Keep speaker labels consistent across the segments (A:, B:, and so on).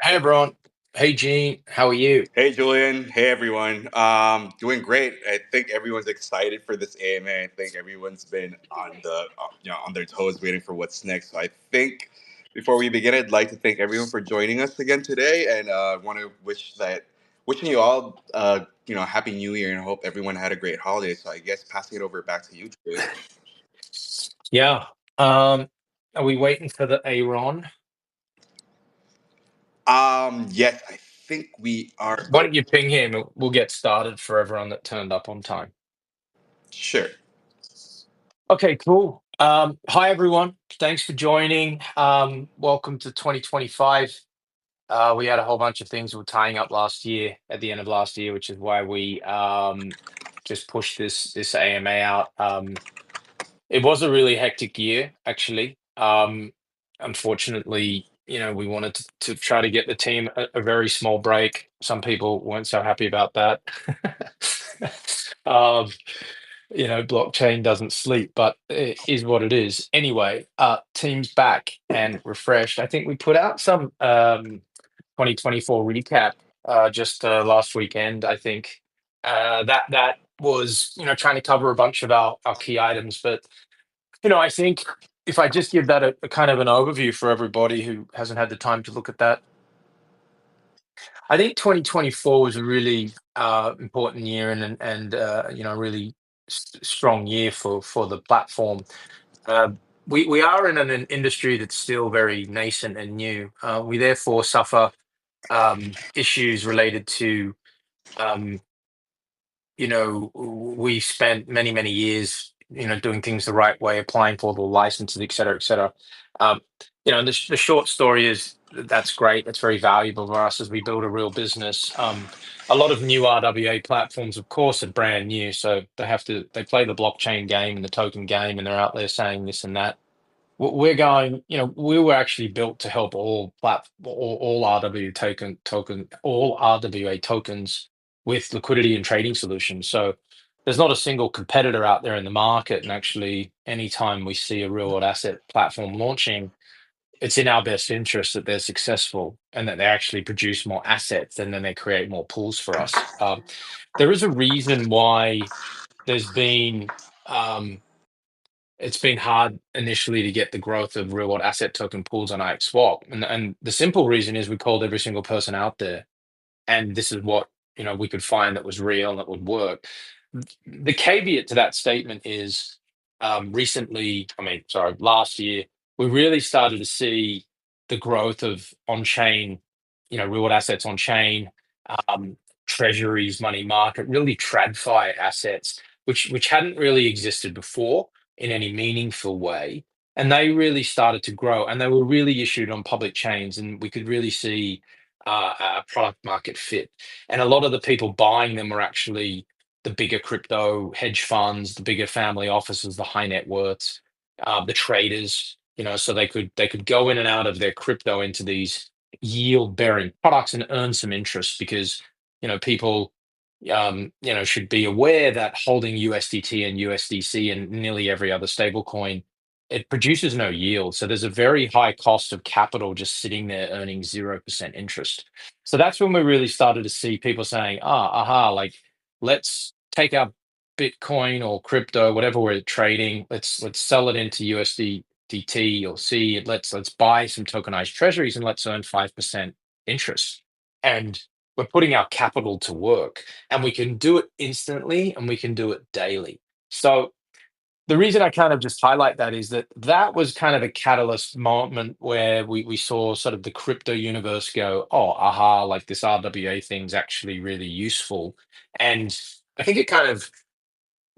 A: Hey everyone. Hey Gene, how are you?
B: Hey Julian, hey everyone. Doing great. I think everyone's excited for this AMA. I think everyone's been on on their toes, waiting for what's next. So I think before we begin, I'd like to thank everyone for joining us again today, and want to wishing you all happy New Year, and I hope everyone had a great holiday. So I guess passing it over back to you, Julian.
A: Yeah. Um, are we waiting for the Aaron?
B: Yes, I think we are.
A: Why don't you ping him? We'll get started for everyone that turned up on time.
B: Sure.
A: Okay, cool. Hi everyone. Thanks for joining. Welcome to 2025. We had a whole bunch of things we were tying up last year at the end of last year, which is why we just pushed this AMA out. It was a really hectic year, actually. Unfortunately, we wanted to try to get the team a very small break. Some people weren't so happy about that. um, Blockchain doesn't sleep, but it is what it is. Anyway, team's back and refreshed. I think we put out some 2024 recap just last weekend. I think that was trying to cover a bunch of our key items, but I think if I just give that a kind of an overview for everybody who hasn't had the time to look at that, I think 2024 was a really important year and really strong year for the platform. Uh, we are in an industry that's still very nascent and new. We therefore suffer issues related to um, we spent many years, doing things the right way, applying for the licenses, et cetera, et cetera. Um, and the short story is that's great. That's very valuable for us as we build a real business. A lot of new RWA platforms, of course, are brand new, so they play the blockchain game and the token game, and they're out there saying this and that. We're going, we were actually built to help all all RWA tokens with liquidity and trading solutions. So there's not a single competitor out there in the market. And actually, anytime we see a real world asset platform launching, it's in our best interest that they're successful and that they actually produce more assets and then they create more pools for us. There is a reason why there's been um, it's been hard initially to get the growth of real world asset token pools on IX Swap. And the simple reason is we called every single person out there. And this is what we could find that was real and that would work. The caveat to that statement is last year, we really started to see the growth of on-chain, real world assets on chain, um, treasuries, money market, really tradfi assets, which hadn't really existed before in any meaningful way. And they really started to grow, and they were really issued on public chains, and we could really see a product market fit. And a lot of the people buying them were actually the bigger crypto hedge funds, the bigger family offices, the high net worths, the traders. So they could go in and out of their crypto into these yield bearing products and earn some interest because people should be aware that holding USDT and USDC and nearly every other stable coin, it produces no yield. So there's a very high cost of capital just sitting there earning 0% interest. So that's when we really started to see people saying, like let's take our Bitcoin or crypto, whatever we're trading, let's sell it into USDT or C. Let's buy some tokenized treasuries and let's earn 5% interest. And we're putting our capital to work, and we can do it instantly and we can do it daily. So the reason I kind of just highlight that is that that was kind of a catalyst moment where we saw sort of the crypto universe go, oh, aha, like this RWA thing's actually really useful. And I think it kind of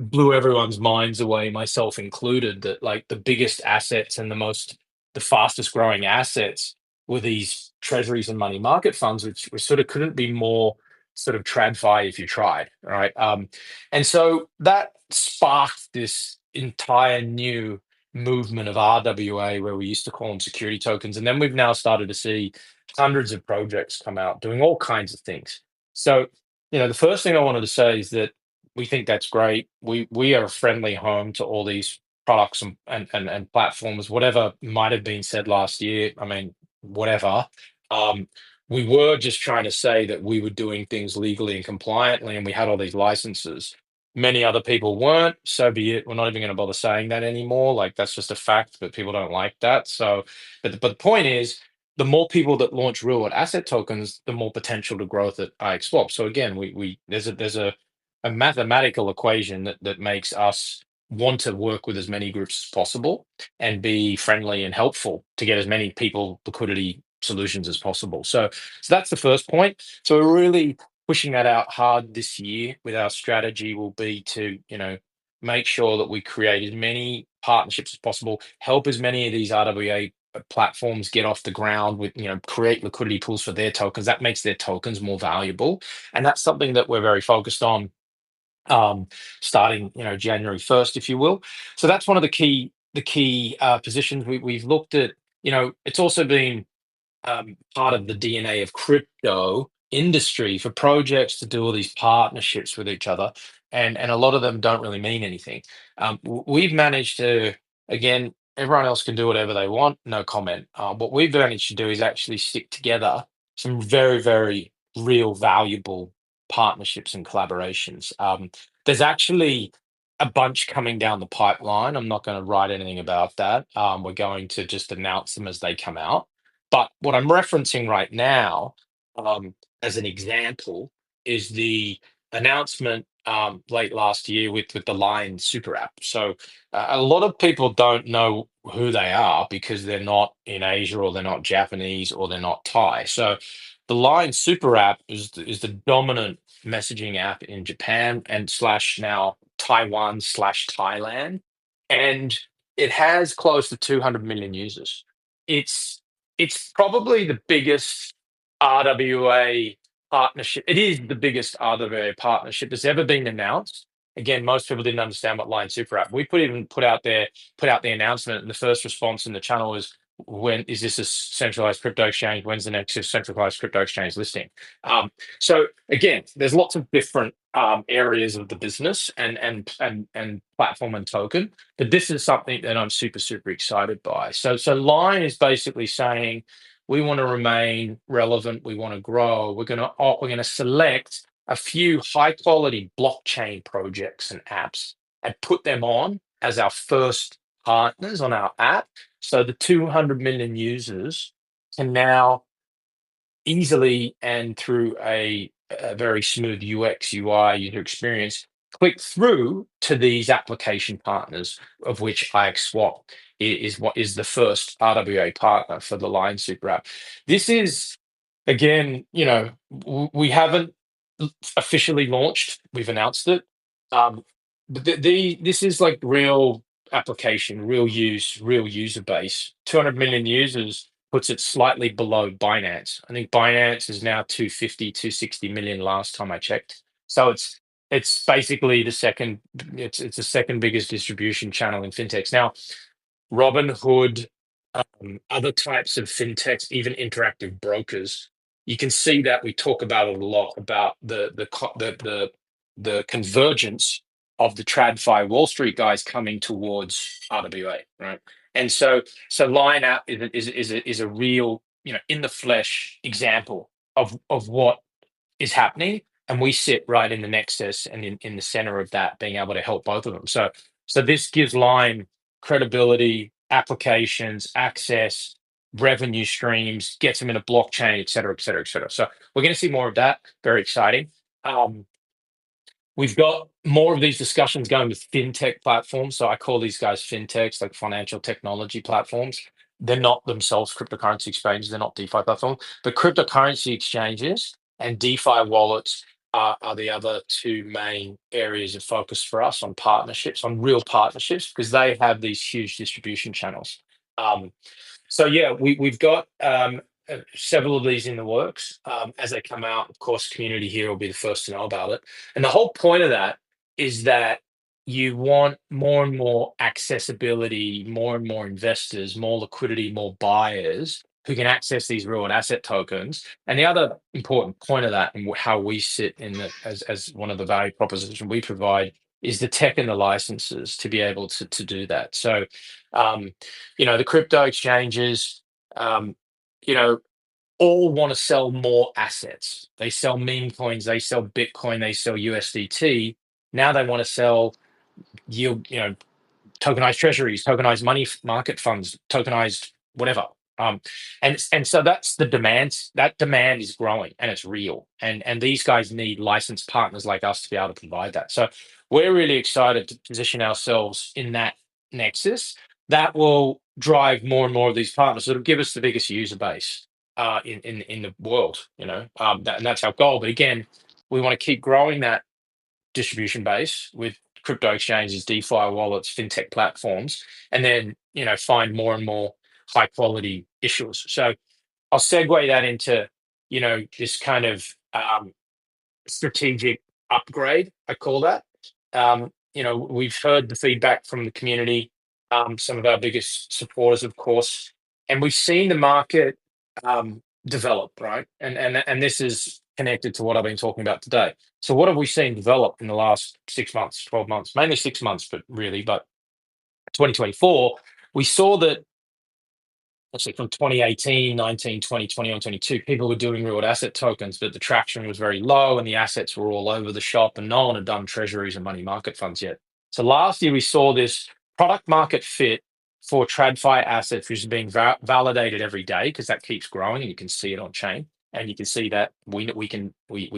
A: blew everyone's minds away, myself included, that like the biggest assets and the fastest growing assets were these treasuries and money market funds, which sort of couldn't be more sort of tradfi if you tried, right? And so that sparked this entire new movement of RWA, where we used to call them security tokens, and then we've now started to see hundreds of projects come out doing all kinds of things. So, the first thing I wanted to say is that we think that's great. We are a friendly home to all these products and platforms. Whatever might have been said last year, I mean, whatever. Um, we were just trying to say that we were doing things legally and compliantly, and we had all these licenses. Many other people weren't, so be it. We're not even going to bother saying that anymore. Like that's just a fact, but people don't like that. So, but the point is, the more people that launch real world asset tokens, the more potential to growth at IXSwap. So again, we there's a mathematical equation that makes us want to work with as many groups as possible and be friendly and helpful to get as many people liquidity solutions as possible. So that's the first point. So we're really pushing that out hard this year with our strategy will be to, make sure that we create as many partnerships as possible, help as many of these RWA platforms get off the ground with, create liquidity pools for their tokens. That makes their tokens more valuable. And that's something that we're very focused on starting January 1st, if you will. So that's one of the key positions we've looked at. It's also been part of the DNA of crypto industry for projects to do all these partnerships with each other, and a lot of them don't really mean anything. We've managed to, again, everyone else can do whatever they want, no comment. What we've managed to do is actually stick together some very, very real, valuable partnerships and collaborations. There's actually a bunch coming down the pipeline. I'm not going to write anything about that. We're going to just announce them as they come out. But what I'm referencing right now, as an example, is the announcement late last year with the Line Super App. So a lot of people don't know who they are because they're not in Asia or they're not Japanese or they're not Thai. So the Line Super App is the dominant messaging app in Japan and slash now Taiwan slash Thailand, and it has close to 200 million users. It's it's probably the biggest RWA partnership. It is the biggest RWA partnership that's ever been announced. Again, most people didn't understand what Line Super App. We put out the announcement, and the first response in the channel was, "When is this a centralized crypto exchange? When's the next centralized crypto exchange listing?" So again, there's lots of different areas of the business and platform and token, but this is something that I'm super, super excited by. So Line is basically saying we want to remain relevant, we want to grow. We're gonna select a few high quality blockchain projects and apps and put them on as our first partners on our app. So the 200 million users can now easily and through a very smooth UX UI user experience click through to these application partners, of which IXSwap is what is the first RWA partner for the Line Super App. This is, again, we haven't officially launched. We've announced it, but this is like real application, real use, real user base. 200 million users puts it slightly below Binance. I think Binance is now 250, 260 million last time I checked. So it's basically it's the second biggest distribution channel in fintechs. Now, Robinhood, other types of fintechs, even interactive brokers, you can see that we talk about it a lot about the convergence of the TradFi Wall Street guys coming towards RWA, right? And so Line App is a real, in the flesh example of what is happening, and we sit right in the nexus and in the center of that, being able to help both of them. So this gives Line credibility, applications, access, revenue streams, gets them in a blockchain, et cetera, et cetera, et cetera. So we're going to see more of that. Very exciting. We've got more of these discussions going with fintech platforms. So I call these guys fintechs, like financial technology platforms. They're not themselves cryptocurrency exchanges. They're not DeFi platforms, but cryptocurrency exchanges and DeFi wallets are the other two main areas of focus for us on partnerships, on real partnerships, because they have these huge distribution channels. Um, so yeah, we've got several of these in the works. As they come out, of course, community here will be the first to know about it. And the whole point of that is that you want more and more accessibility, more and more investors, more liquidity, more buyers who can access these real asset tokens. And the other important point of that, and how we sit in the as one of the value proposition we provide, is the tech and the licenses to be able to do that. So, the crypto exchanges, um, you know, all want to sell more assets. They sell meme coins, they sell Bitcoin, they sell USDT. Now they want to sell yield, tokenized treasuries, tokenized money market funds, tokenized whatever. And so that's the demand. That demand is growing and it's real. And these guys need licensed partners like us to be able to provide that. So we're really excited to position ourselves in that nexus that will drive more and more of these partners. It'll give us the biggest user base in the world, and that's our goal. But again, we want to keep growing that distribution base with crypto exchanges, DeFi wallets, fintech platforms, and then find more and more high quality issuers. So I'll segue that into this kind of strategic upgrade, I call that. We've heard the feedback from the community, some of our biggest supporters, of course, and we've seen the market develop, right? And this is connected to what I've been talking about today. So what have we seen develop in the last 6 months, 12 months, mainly 6 months, but 2024, we saw that let's say from 2018, 19, 20, 21, 22, people were doing real asset tokens, but the traction was very low and the assets were all over the shop and no one had done treasuries and money market funds yet. So last year we saw this product market fit for TradFi assets, which is being validated every day because that keeps growing and you can see it on chain. And you can see that we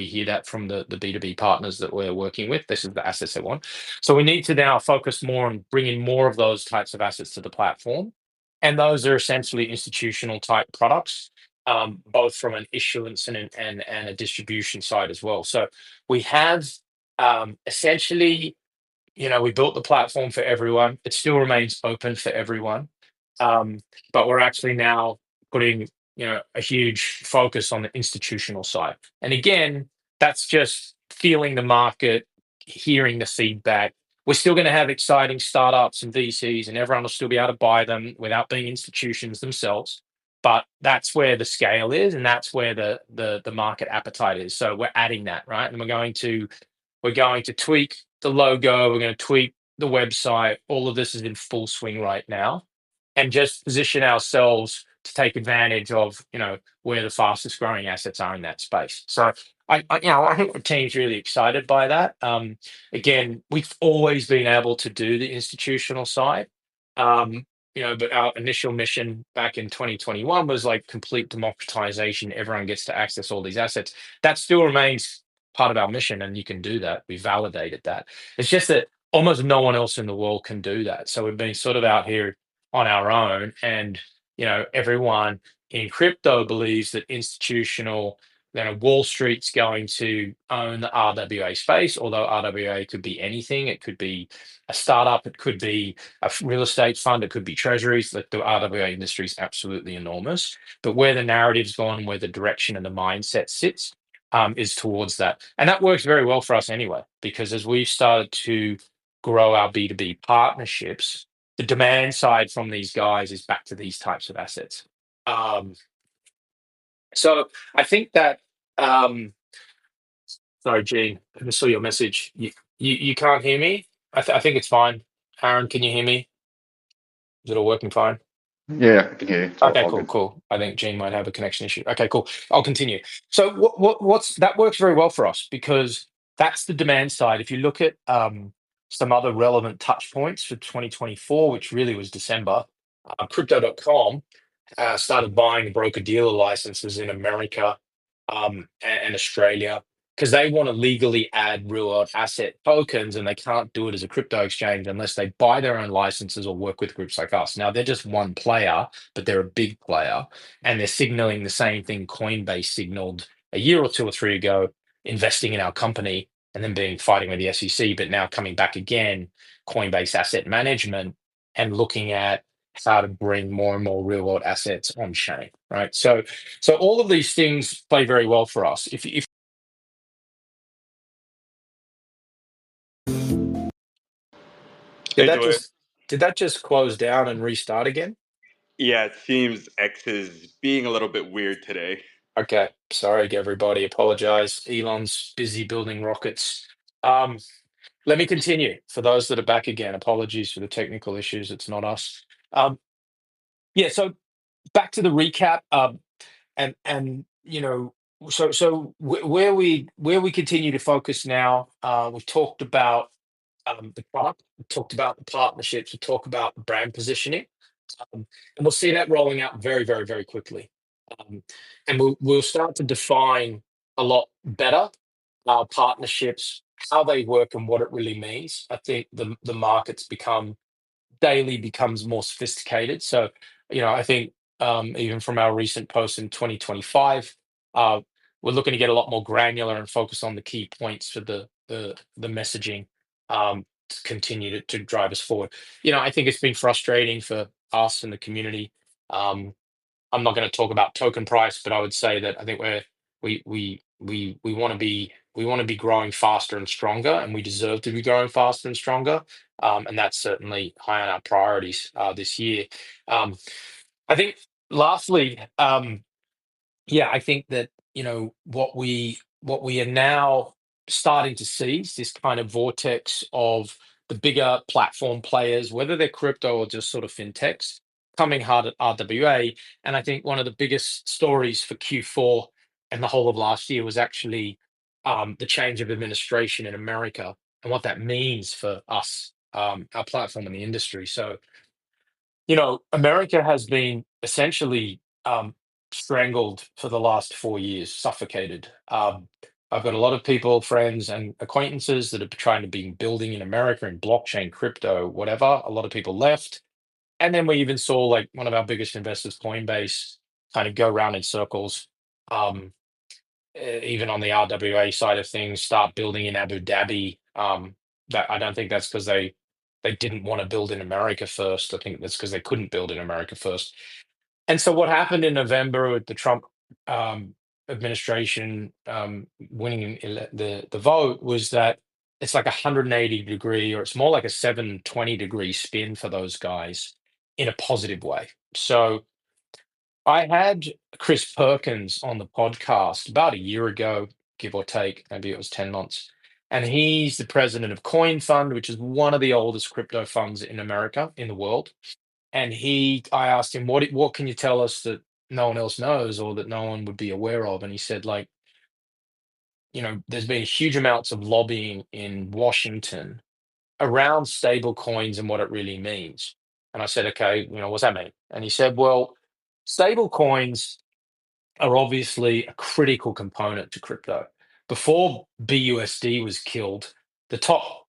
A: hear that from the B2B partners that we're working with. This is the assets they want. So we need to now focus more on bringing more of those types of assets to the platform, and those are essentially institutional type products, both from an issuance and a distribution side as well. So we have essentially, we built the platform for everyone. It still remains open for everyone, um, but we're actually now putting a huge focus on the institutional side. And again, that's just feeling the market, hearing the feedback. We're still going to have exciting startups and VCs, and everyone will still be able to buy them without being institutions themselves. But that's where the scale is, and that's where the market appetite is. So we're adding that, right? And we're going to tweak the logo. We're going to tweak the website. All of this is in full swing right now, and just position ourselves to take advantage of where the fastest growing assets are in that space. So I think the team's really excited by that. Again, we've always been able to do the institutional side. But our initial mission back in 2021 was like complete democratization. Everyone gets to access all these assets. That still remains part of our mission, and you can do that. We validated that. It's just that almost no one else in the world can do that. So we've been sort of out here on our own, and everyone in crypto believes that institutional, Wall Street's going to own the RWA space, although RWA could be anything. It could be a startup, it could be a real estate fund, it could be treasuries. Like the RWA industry is absolutely enormous. But where the narrative's gone, where the direction and the mindset sits, is towards that. And that works very well for us anyway, because as we've started to grow our B2B partnerships, the demand side from these guys is back to these types of assets. Um, so I think that, um, sorry, Gene, I just saw your message. You can't hear me? I think it's fine. Aaron, can you hear me? Is it all working fine?
C: Yeah, I can hear you. It's
A: Okay,
C: all
A: cool,
C: good.
A: cool. I think Gene might have a connection issue. Okay, cool. I'll continue. So what's that works very well for us because that's the demand side. If you look at some other relevant touch points for 2024, which really was December, crypto.com started buying broker dealer licenses in America and Australia because they want to legally add real world asset tokens, and they can't do it as a crypto exchange unless they buy their own licenses or work with groups like us. Now they're just one player, but they're a big player, and they're signaling the same thing Coinbase signaled a year or two or three ago, investing in our company and then being fighting with the SEC, but now coming back again, Coinbase Asset Management, and looking at how to bring more and more real world assets on chain, right? So all of these things play very well for us. If did
B: Hey,
A: that
B: Dwayne.
A: just close down and restart again?
B: Yeah, it seems X is being a little bit weird today.
A: Okay, sorry everybody. Apologize. Elon's busy building rockets. Um, Let me continue. For those that are back again, apologies for the technical issues. It's not us. Yeah. So back to the recap. and where we continue to focus now, we've talked about the product, we've talked about the partnerships, we talk about the brand positioning, and we'll see that rolling out very, very, very quickly. Um, and we'll start to define a lot better our partnerships, how they work, and what it really means. I think the markets daily becomes more sophisticated. So, I think even from our recent post in 2025, uh, we're looking to get a lot more granular and focus on the key points for the messaging to continue to drive us forward. I think it's been frustrating for us and the community. Um, I'm not going to talk about token price, but I would say that I think we want to be growing faster and stronger, and we deserve to be growing faster and stronger. And that's certainly high on our priorities this year. Um, I think lastly, yeah, I think that what we are now starting to see is this kind of vortex of the bigger platform players, whether they're crypto or just sort of fintechs, coming hard at RWA. And I think one of the biggest stories for Q4 and the whole of last year was actually the change of administration in America and what that means for us, our platform and the industry. So America has been essentially strangled for the last 4 years, suffocated. I've got a lot of people, friends, and acquaintances that are trying to be building in America in blockchain, crypto, whatever. A lot of people left. And then we even saw like one of our biggest investors, Coinbase, kind of go round in circles. Um, Even on the RWA side of things, start building in Abu Dhabi. That I don't think that's because they didn't want to build in America first. I think that's because they couldn't build in America first. And so what happened in November with the Trump um, administration winning the vote was that it's like a 180-degree, or it's more like a 720-degree spin for those guys in a positive way. So I had Chris Perkins on the podcast about a year ago, give or take, maybe it was 10 months. And he's the president of Coin Fund, which is one of the oldest crypto funds in America, in the world. And I asked him, what can you tell us that no one else knows or that no one would be aware of? And he said, like, there's been huge amounts of lobbying in Washington around stable coins and what it really means. And I said, okay, what's that mean? And he said, well, stable coins are obviously a critical component to crypto. Before BUSD was killed, the top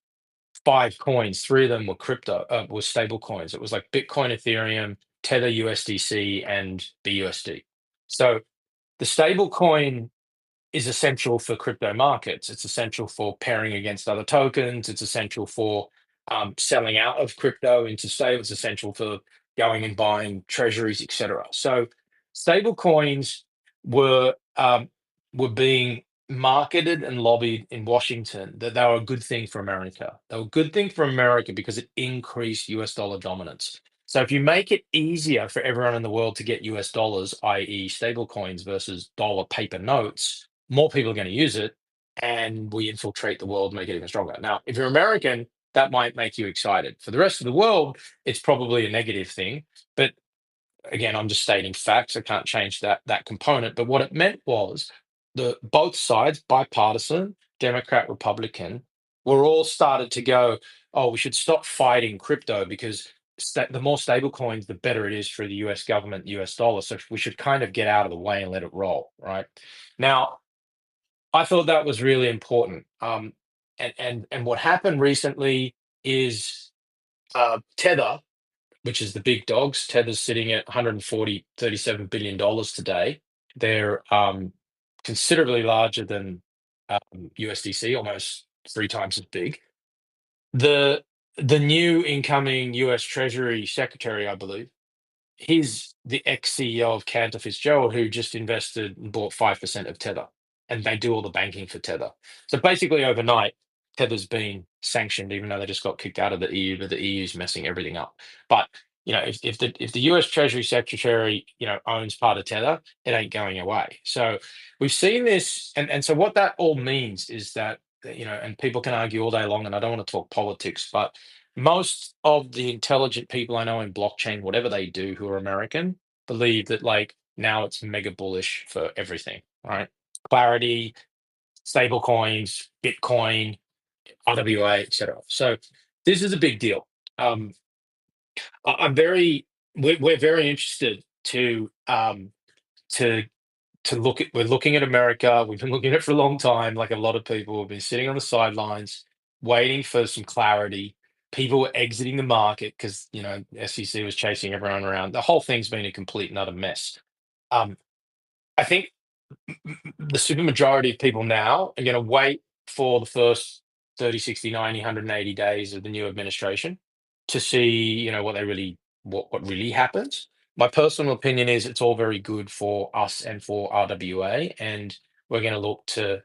A: five coins, three of them were stable coins. It was like Bitcoin, Ethereum, Tether USDC, and BUSD. So the stable coin is essential for crypto markets. It's essential for pairing against other tokens. It's essential for selling out of crypto into stable. It's essential for going and buying treasuries, etc. So stable coins were being marketed and lobbied in Washington that they were a good thing for America. They were a good thing for America because it increased US dollar dominance. So if you make it easier for everyone in the world to get US dollars, i.e., stable coins versus dollar paper notes, more people are going to use it, and we infiltrate the world, make it even stronger. Now, if you're American, that might make you excited. For the rest of the world, it's probably a negative thing. But again, I'm just stating facts. I can't change that component. But what it meant was the both sides, bipartisan, Democrat, Republican, were all started to go, oh, we should stop fighting crypto because the more stable coins, the better it is for the US government, US dollar. So we should kind of get out of the way and let it roll, right? Now, I thought that was really important. And what happened recently is Tether, which is the big dogs. Tether's sitting at 137 billion dollars today. They're considerably larger than USDC, almost three times as big. The new incoming US Treasury Secretary, I believe, he's the ex-CEO of Cantor Fitzgerald, who just invested and bought 5% of Tether, and they do all the banking for Tether. So basically, overnight, Tether's been sanctioned, even though they just got kicked out of the EU, but the EU's messing everything up. But if the US Treasury Secretary owns part of Tether, it ain't going away. So we've seen this, and so what that all means is that and people can argue all day long, and I don't want to talk politics, but most of the intelligent people I know in blockchain, whatever they do, who are American, believe that like now it's mega bullish for everything, right? Clarity, stable coins, Bitcoin, RWA, etc. So this is a big deal. I'm very, we're very interested to look at. We're looking at America. We've been looking at it for a long time. Like a lot of people have been sitting on the sidelines, waiting for some clarity. People were exiting the market because SEC was chasing everyone around. The whole thing's been a complete and utter mess. Um, I think the super majority of people now are going to wait for the first 30, 60, 90, 180 days of the new administration to see, what they really, what really happens. My personal opinion is it's all very good for us and for RWA, and we're going to look to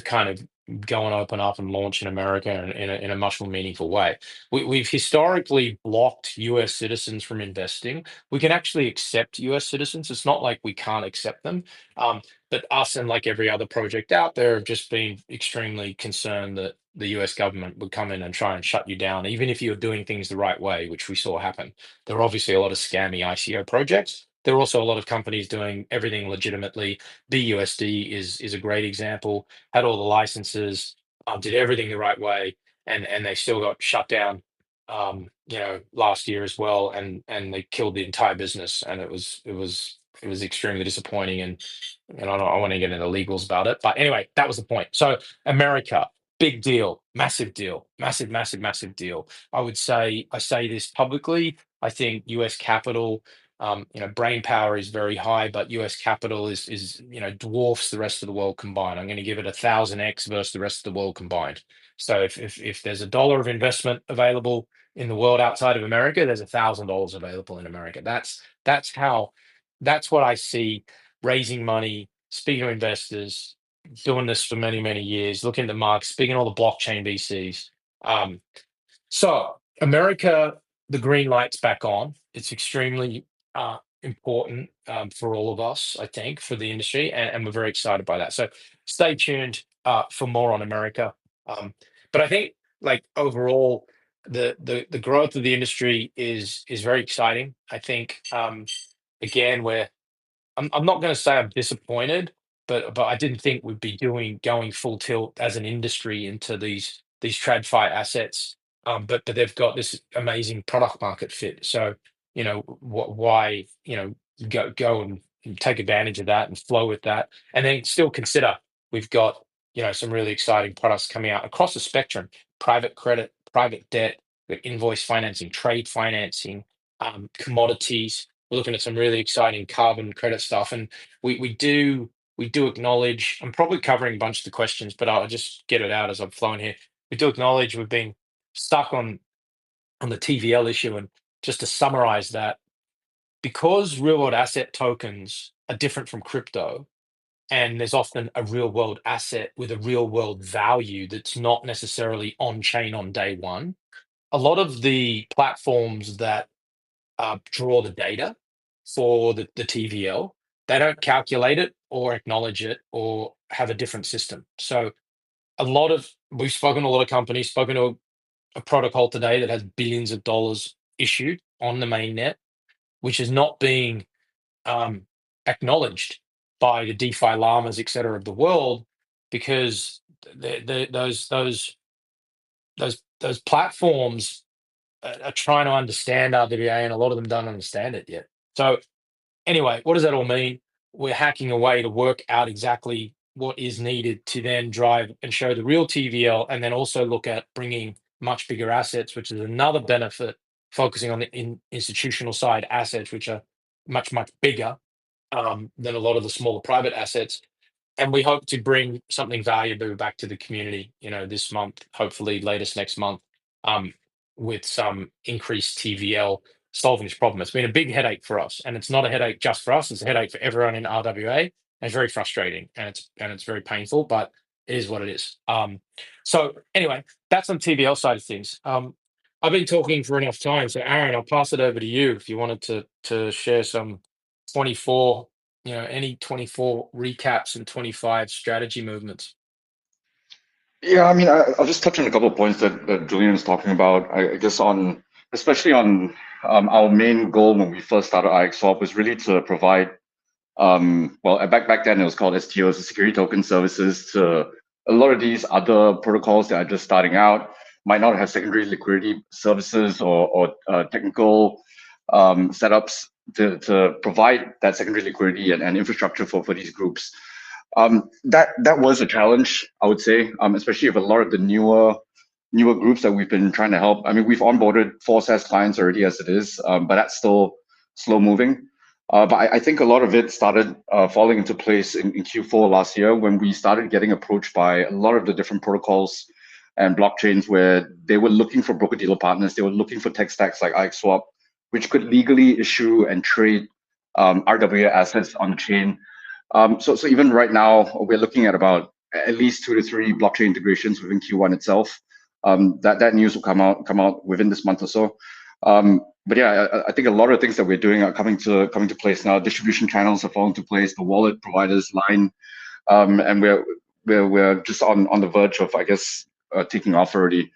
A: kind of go and open up and launch in America in a much more meaningful way. We've historically blocked US citizens from investing. We can actually accept US citizens. It's not like we can't accept them. But us and like every other project out there have just been extremely concerned that the US government would come in and try and shut you down, even if you're doing things the right way, which we saw happen. There are obviously a lot of scammy ICO projects. There are also a lot of companies doing everything legitimately. BUSD is a great example, had all the licenses, did everything the right way, and they still got shut down last year as well, and they killed the entire business, and it was extremely disappointing, and I want to get into legals about it. But anyway, that was the point. So America, big deal, massive deal, massive, massive, massive deal. I say this publicly. I think US capital, brain power is very high, but US capital is dwarfs the rest of the world combined. I'm going to give it 1,000x versus the rest of the world combined. So if there's $1 of investment available in the world outside of America, there's $1,000 available in America. That's what I see. Raising money, speaking to investors, doing this for many, many years, looking at the market, speaking to all the blockchain VCs. So America, the green light's back on. It's extremely important for all of us, I think, for the industry, and we're very excited by that. So stay tuned for more on America. But I think, like overall, the growth of the industry is very exciting. I think again, I'm not going to say I'm disappointed, but I didn't think we'd be going full tilt as an industry into these TradFi assets. But they've got this amazing product market fit. So why go and take advantage of that and flow with that, and then still consider we've got some really exciting products coming out across the spectrum: private credit, private debt, invoice financing, trade financing, commodities. We're looking at some really exciting carbon credit stuff, and we do acknowledge. I'm probably covering a bunch of the questions, but I'll just get it out as I'm flowing here. We do acknowledge we've been stuck on the TVL issue, and just to summarize that, because real world asset tokens are different from crypto, and there's often a real world asset with a real world value that's not necessarily on chain on day one. A lot of the platforms that draw the data for the TVL, they don't calculate it or acknowledge it or have a different system. So we've spoken to a lot of companies, spoken to a protocol today that has billions of dollars issued on the mainnet, which is not being acknowledged by the DeFi llamas, et cetera, of the world, because those platforms are trying to understand RWA, and a lot of them don't understand it yet. So anyway, what does that all mean? We're hacking away to work out exactly what is needed to then drive and show the real TVL, and then also look at bringing much bigger assets, which is another benefit, focusing on the institutional side assets, which are much, much bigger than a lot of the smaller private assets. And we hope to bring something valuable back to the community, this month, hopefully latest next month, um, with some increased TVL solving this problem. It's been a big headache for us, and it's not a headache just for us. It's a headache for everyone in RWA, and it's very frustrating, and it's very painful, but it is what it is. So anyway, that's on TVL side of things. I've been talking for enough time, so Aaron, I'll pass it over to you if you wanted to share some 24, any 24 recaps and 25 strategy movements.
C: Yeah, I mean, I'll just touch on a couple of points that Julian is talking about. I guess especially on our main goal when we first started IXSwap was really to provide well, back then it was called STOs, security token services, to a lot of these other protocols that are just starting out, might not have secondary liquidity services or technical setups to provide that secondary liquidity and infrastructure for these groups. That was a challenge, I would say, especially if a lot of the newer groups that we've been trying to help. I mean, we've onboarded 4 SaaS clients already as it is, but that's still slow moving. But I think a lot of it started falling into place in Q4 last year when we started getting approached by a lot of the different protocols and blockchains where they were looking for broker-dealer partners. They were looking for tech stacks like IXSwap, which could legally issue and trade RWA assets on the chain. So even right now, we're looking at about at least 2 to 3 blockchain integrations within Q1 itself. That news will come out within this month or so. But yeah, I think a lot of things that we're doing are coming to place now. Distribution channels are falling to place. The wallet providers line, and we're just on the verge of, I guess, taking off already.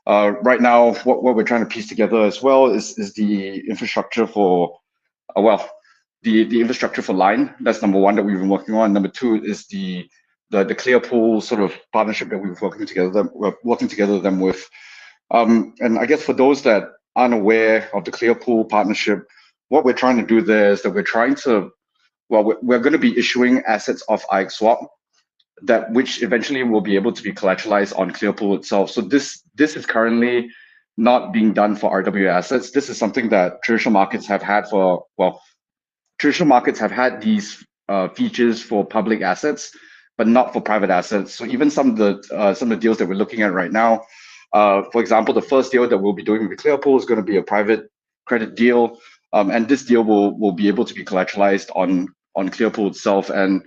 C: Right now, what we're trying to piece together as well is the infrastructure for, the infrastructure for Line. That's number one that we've been working on. Number two is the Clearpool sort of partnership that we're working together them with. And I guess for those that aren't aware of the Clearpool partnership, what we're trying to do there is that we're going to be issuing assets of IXSwap, which eventually will be able to be collateralized on Clearpool itself. So this is currently not being done for RWA assets. This is something that traditional markets have had traditional markets have had these features for public assets, but not for private assets. So even some of the deals that we're looking at right now, for example, the first deal that we'll be doing with Clearpool is going to be a private credit deal, and this deal will be able to be collateralized on Clearpool itself. And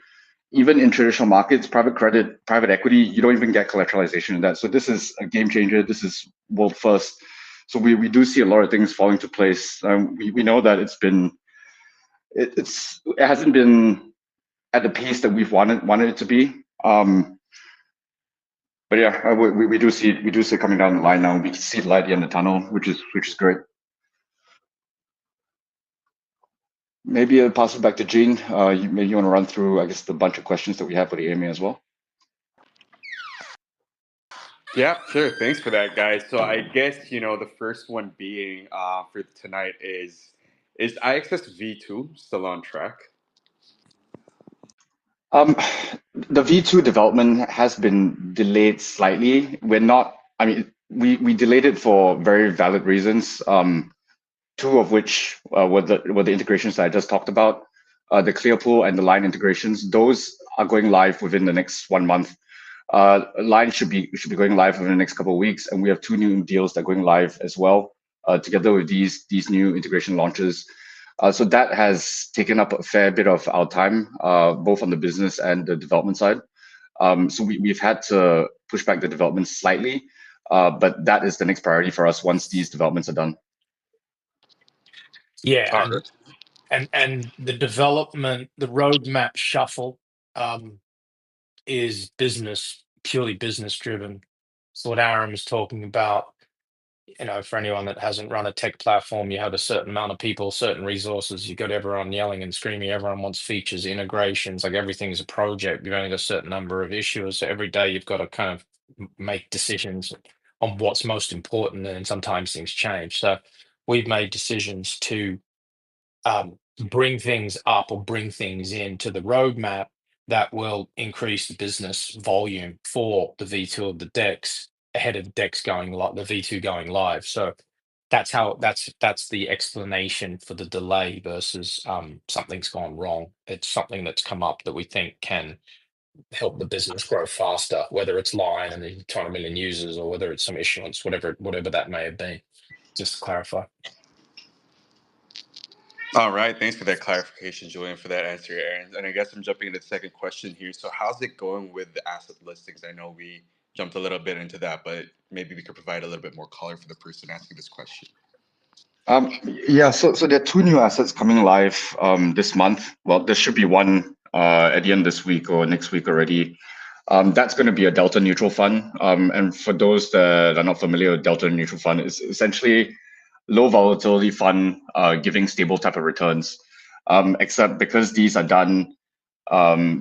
C: even in traditional markets, private credit, private equity, you don't even get collateralization in that. So this is a game changer. This is world first. So we do see a lot of things falling to place. We know that it hasn't been at the pace that we've wanted it to be. But yeah, we do see it coming down the line now. We can see the light at the end of the tunnel, which is great. Maybe I'll pass it back to Gene. Maybe you want to run through, I guess, the bunch of questions that we have for the AMA as well.
B: Yeah, sure. Thanks for that, guys. So I guess, the first one being for tonight is IXS V2 still on track?
C: The V2 development has been delayed slightly. We delayed it for very valid reasons. 2 of which were the integrations that I just talked about, the Clearpool and the Line integrations. Those are going live within the next 1 month. Line should be going live within the next couple of weeks, and we have 2 new deals that are going live as well, together with these new integration launches. So that has taken up a fair bit of our time, both on the business and the development side. So we've had to push back the development slightly, but that is the next priority for us once these developments are done.
A: Yeah, and the development, the roadmap shuffle is purely business driven. So what Aaron was talking about, for anyone that hasn't run a tech platform, you have a certain amount of people, certain resources. You've got everyone yelling and screaming. Everyone wants features, integrations, like everything is a project. You've only got a certain number of issuers. So every day you've got to kind of make decisions on what's most important. And sometimes things change. So we've made decisions to bring things up or bring things into the roadmap that will increase the business volume for the V2 of the DEX ahead of DEX going live, the V2 going live. So that's the explanation for the delay versus something's gone wrong. It's something that's come up that we think can help the business grow faster, whether it's Line and the 200 million users or whether it's some issuance, whatever that may have been. Just to clarify.
B: All right. Thanks for that clarification, Julian, for that answer, Aaron. And I guess I'm jumping into the second question here. So how's it going with the asset listings? I know we jumped a little bit into that, but maybe we could provide a little bit more color for the person asking this question.
C: Yeah, so there are 2 new assets coming live this month. Well, there should be one at the end of this week or next week already. That's going to be a delta neutral fund. And for those that are not familiar with delta neutral fund, it's essentially low volatility fund giving stable type of returns. except because these are done,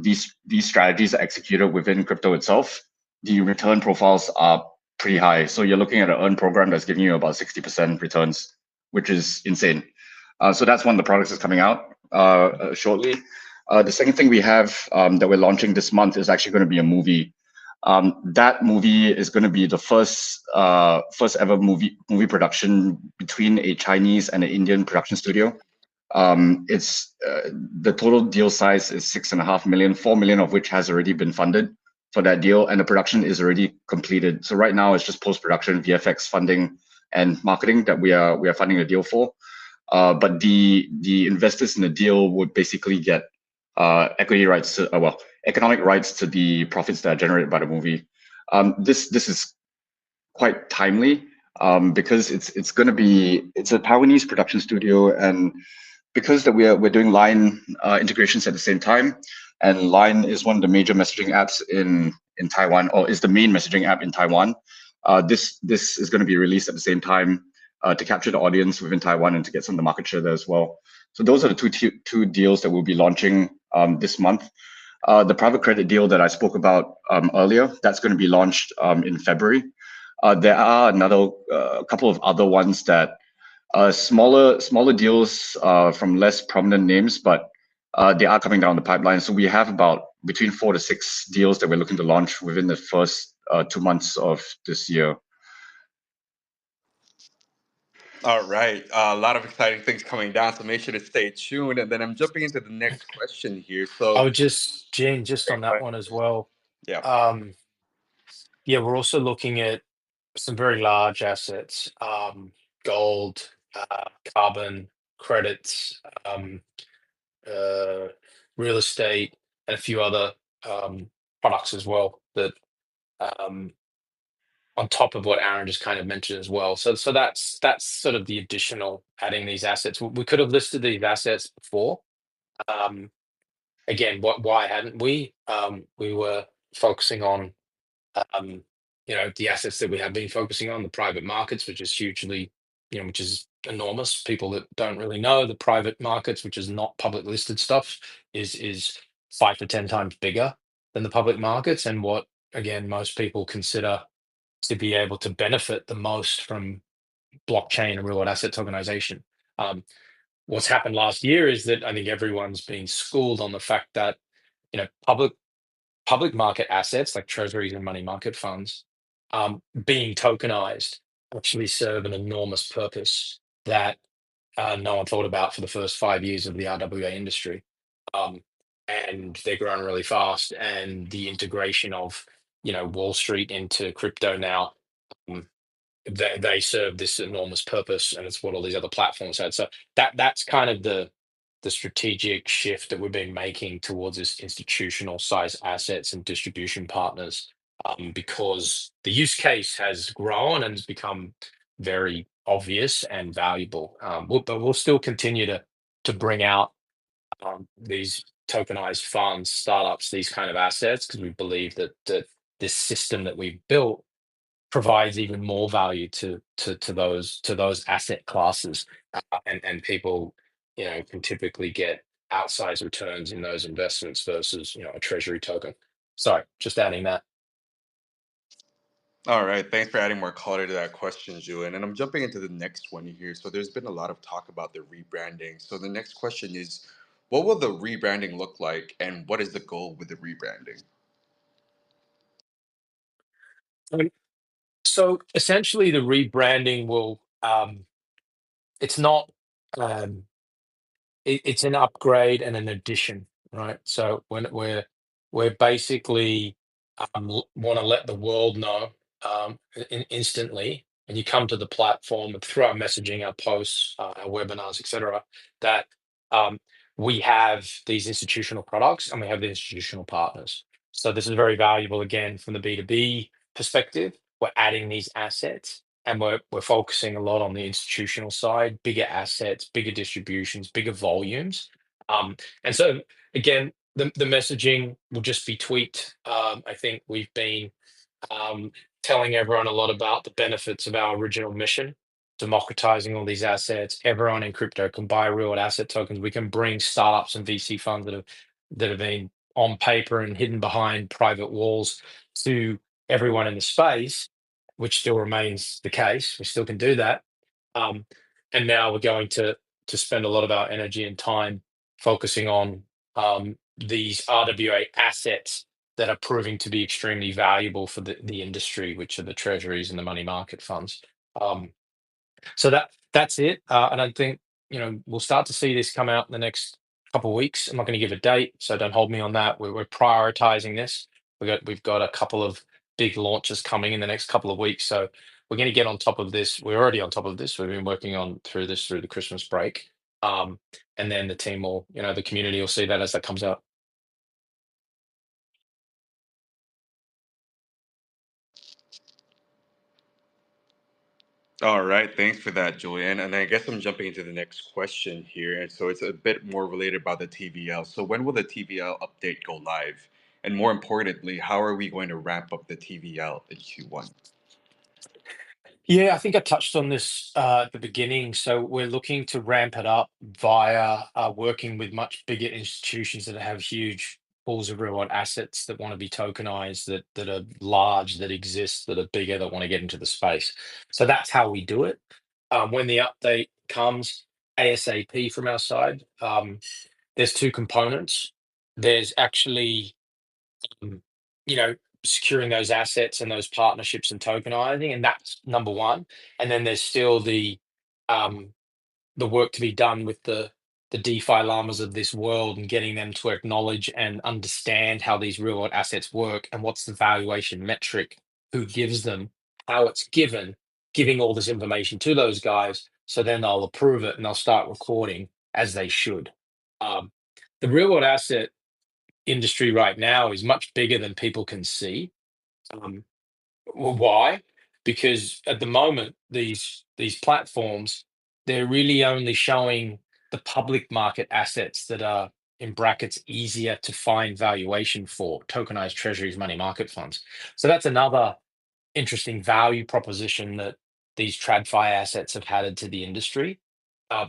C: these strategies are executed within crypto itself, the return profiles are pretty high. So you're looking at an earn program that's giving you about 60% returns, which is insane. So that's one of the products that's coming out shortly. The second thing we have that we're launching this month is actually going to be a movie. That movie is going to be the first ever movie production between a Chinese and an Indian production studio. It's the total deal size is 6.5 million, 4 million of which has already been funded for that deal, and the production is already completed. So right now it's just post-production, VFX funding, and marketing that we are funding a deal for. But the investors in the deal would basically get equity rights to, economic rights to the profits that are generated by the movie. This is quite timely because it's a Taiwanese production studio, and because that we're doing Line integrations at the same time, and Line is one of the major messaging apps in Taiwan, or is the main messaging app in Taiwan. This is going to be released at the same time to capture the audience within Taiwan and to get some of the market share there as well. So those are the two deals that we'll be launching this month. The private credit deal that I spoke about earlier, that's going to be launched in February. There are another couple of other ones that smaller deals from less prominent names, but they are coming down the pipeline. So we have about between 4 to 6 deals that we're looking to launch within the first 2 months of this year.
B: All right, a lot of exciting things coming down, so make sure to stay tuned. And then I'm jumping into the next question here.
A: I
B: So,
A: would Gene, just on that one as well.
B: yeah.
A: Um, yeah, we're also looking at some very large assets, gold, carbon credits, uh, real estate, and a few other products as well that um, on top of what Aaron just kind of mentioned as well. So that's sort of the additional adding these assets. We could have listed these assets before. Um, Again, why hadn't we? We were focusing on the assets that we have been focusing on, the private markets, which is hugely, which is enormous. People that don't really know the private markets, which is not public listed stuff, is 5 to 10 times bigger than the public markets, and what again most people consider to be able to benefit the most from blockchain and real world asset tokenization. Um, what's happened last year is that I think everyone's been schooled on the fact that public market assets like treasuries and money market funds being tokenized actually serve an enormous purpose that no one thought about for the first 5 years of the RWA industry. Um, and they're growing really fast. And the integration of, Wall Street into crypto now, um, they serve this enormous purpose, and it's what all these other platforms had. So that's kind of the strategic shift that we've been making towards this institutional size assets and distribution partners, because the use case has grown and has become very obvious and valuable. But we'll still continue to bring out these tokenized funds, startups, these kind of assets, because we believe that this system that we've built provides even more value to those asset classes, and people can typically get outsized returns in those investments versus a treasury token. Sorry, just adding that.
B: All right, thanks for adding more color to that question, Julian. And I'm jumping into the next one here. So there's been a lot of talk about the rebranding. So the next question is, what will the rebranding look like, and what is the goal with the rebranding?
A: Um, so essentially, the rebranding will it's not um, it's an upgrade and an addition, right? So when we're basically want to let the world know instantly when you come to the platform through our messaging, our posts, our webinars, etc., that um, we have these institutional products and we have the institutional partners. So this is very valuable again from the B2B perspective. We're adding these assets and we're focusing a lot on the institutional side, bigger assets, bigger distributions, bigger volumes. And so again, the messaging will just be tweaked. I think we've been um, telling everyone a lot about the benefits of our original mission democratizing all these assets. Everyone in crypto can buy real world asset tokens. We can bring startups and VC funds that have been on paper and hidden behind private walls to everyone in the space, which still remains the case. We still can do that. Um, and now we're going to spend a lot of our energy and time focusing on these RWA assets that are proving to be extremely valuable for the industry, which are the treasuries and the money market funds. So that's it. And I think we'll start to see this come out in the next couple of weeks. I'm not going to give a date, so don't hold me on that. We're prioritizing this. We've got a couple of big launches coming in the next couple of weeks, so we're going to get on top of this. We're already on top of this. We've been working on through the Christmas break, and then the team will, the community will see that as that comes out.
B: All right, thanks for that, Julian. And I guess I'm jumping into the next question here. And so it's a bit more related about the TVL. So when will the TVL update go live? And more importantly, how are we going to ramp up the TVL in Q1?
A: Yeah, I think I touched on this at the beginning. So we're looking to ramp it up via working with much bigger institutions that have huge pools of real world assets that want to be tokenized, that are large, that exist, that are bigger, that want to get into the space. So that's how we do it. When the update comes ASAP from our side, there's two components. There's actually um, you know, securing those assets and those partnerships and tokenizing, and that's number one. And then there's still um, the work to be done with the DeFi llamas of this world and getting them to acknowledge and understand how these real world assets work and what's the valuation metric, who gives them, how it's given, giving all this information to those guys. So then they'll approve it and they'll start recording as they should. Um, the real world asset industry right now is much bigger than people can see. Um, why? Because at the moment, these platforms, they're really only showing the public market assets that are, in brackets, easier to find valuation for tokenized treasuries, money market funds. So that's another interesting value proposition that these TradFi assets have added to the industry.